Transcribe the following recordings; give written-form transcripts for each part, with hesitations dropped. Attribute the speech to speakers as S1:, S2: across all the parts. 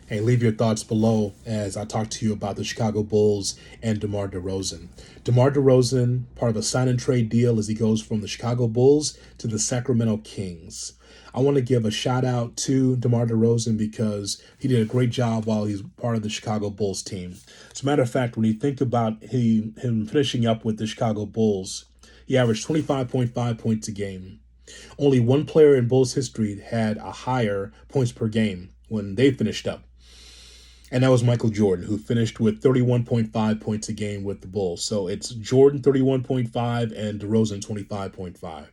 S1: Hey, leave your thoughts below as I talk to you about the Chicago Bulls and DeMar DeRozan. DeMar DeRozan, part of a sign and trade deal as he goes from the Chicago Bulls to the Sacramento Kings. I want to give a shout out to DeMar DeRozan because he did a great job while he's part of the Chicago Bulls team. As a matter of fact, when you think about him finishing up with the Chicago Bulls, he averaged 25.5 points a game. Only one player in Bulls history had a higher points per game when they finished up. And that was Michael Jordan, who finished with 31.5 points a game with the Bulls. So it's Jordan 31.5 and DeRozan 25.5.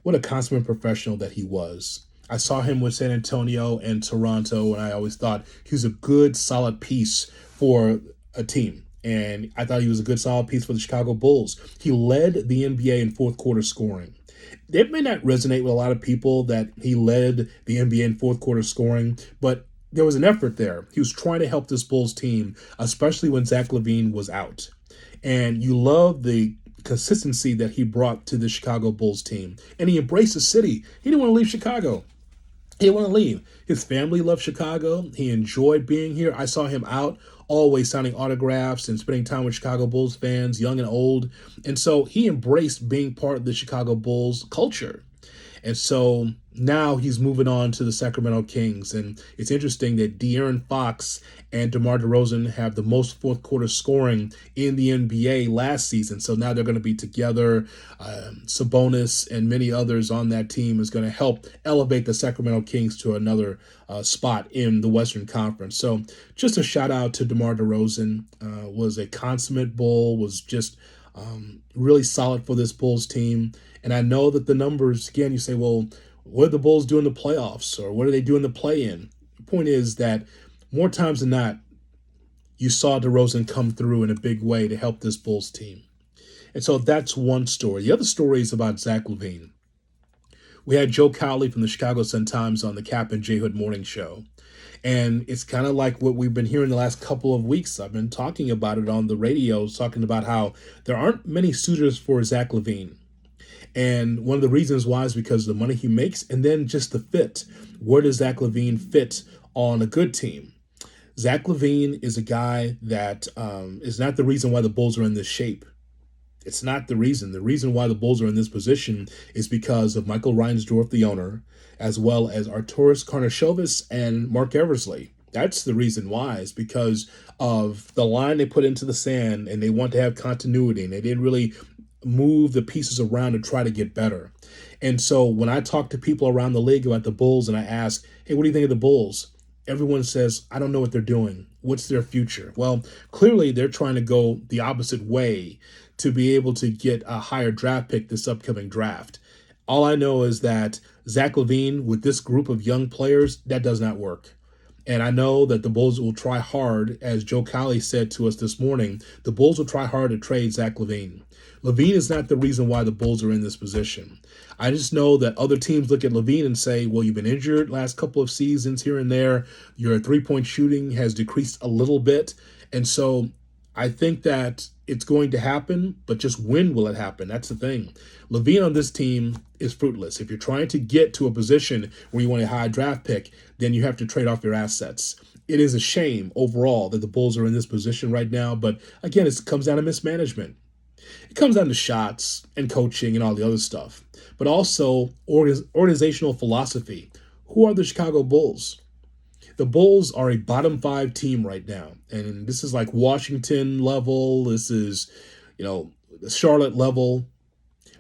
S1: What a consummate professional that he was. I saw him with San Antonio and Toronto, and I always thought he was a good, solid piece for a team. And I thought he was a good, solid piece for the Chicago Bulls. He led the NBA in fourth quarter scoring. It may not resonate with a lot of people that he led the NBA in fourth quarter scoring, but there was an effort there. He was trying to help this Bulls team, especially when Zach Levine was out. And you love the consistency that he brought to the Chicago Bulls team. And he embraced the city. He didn't want to leave Chicago. He didn't want to leave. His family loved Chicago. He enjoyed being here. I saw him out, always signing autographs and spending time with Chicago Bulls fans, young and old. And so he embraced being part of the Chicago Bulls culture. And so now he's moving on to the Sacramento Kings. And it's interesting that De'Aaron Fox and DeMar DeRozan have the most fourth quarter scoring in the NBA last season. So now they're going to be together. Sabonis and many others on that team is going to help elevate the Sacramento Kings to another spot in the Western Conference. So just a shout out to DeMar DeRozan. Was a consummate Bull, was just really solid for this Bulls team. And I know that the numbers, again, you say, well, what do the Bulls do in the playoffs? Or what do they do in the play-in? The point is that more times than not, you saw DeRozan come through in a big way to help this Bulls team. And so that's one story. The other story is about Zach Levine. We had Joe Cowley from the Chicago Sun-Times on the Cap and J Hood Morning Show. And it's kind of like what we've been hearing the last couple of weeks. I've been talking about it on the radio, talking about how there aren't many suitors for Zach Levine. And one of the reasons why is because of the money he makes and then just the fit. Where does Zach Levine fit on a good team? Zach Levine is a guy that is not the reason why the Bulls are in this shape. It's not the reason. The reason why the Bulls are in this position is because of Michael Reinsdorf, the owner, as well as Arturas Karnisovas and Mark Eversley. That's the reason why, is because of the line they put into the sand, and they want to have continuity, and they didn't really move the pieces around to try to get better. And so when I talk to people around the league about the Bulls and I ask, hey, what do you think of the Bulls? Everyone says, I don't know what they're doing. What's their future? Well, clearly they're trying to go the opposite way to be able to get a higher draft pick this upcoming draft. All I know is that Zach Levine, with this group of young players, that does not work. And I know that the Bulls will try hard, as Joe Cowley said to us this morning, the Bulls will try hard to trade Zach Levine. Levine is not the reason why the Bulls are in this position. I just know that other teams look at Levine and say, well, you've been injured last couple of seasons here and there. Your three-point shooting has decreased a little bit. And so I think that it's going to happen, but just when will it happen? That's the thing. Levine on this team is fruitless. If you're trying to get to a position where you want a high draft pick, then you have to trade off your assets. It is a shame overall that the Bulls are in this position right now, but again, it comes down to mismanagement. It comes down to shots and coaching and all the other stuff, but also organizational philosophy. Who are the Chicago Bulls? The Bulls are a bottom 5 team right now, and this is like Washington level. This is, the Charlotte level,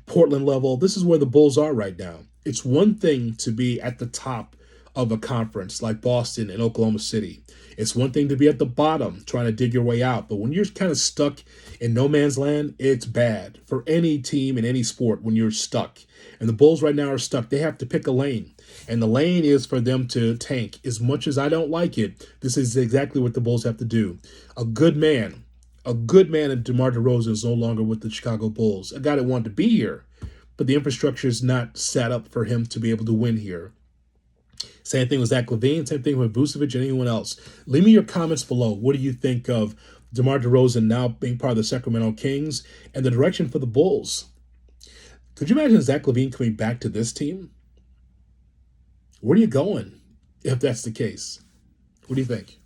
S1: Portland level. This is where the Bulls are right now. It's one thing to be at the top of a conference like Boston and Oklahoma City. It's one thing to be at the bottom trying to dig your way out. But when you're kind of stuck in no man's land, it's bad for any team in any sport when you're stuck. And the Bulls right now are stuck. They have to pick a lane. And the lane is for them to tank. As much as I don't like it, this is exactly what the Bulls have to do. A good man in DeMar DeRozan is no longer with the Chicago Bulls. A guy that wanted to be here, but the infrastructure is not set up for him to be able to win here. Same thing with Zach Levine, same thing with Vucevic and anyone else. Leave me your comments below. What do you think of DeMar DeRozan now being part of the Sacramento Kings and the direction for the Bulls? Could you imagine Zach Levine coming back to this team? Where are you going if that's the case? What do you think?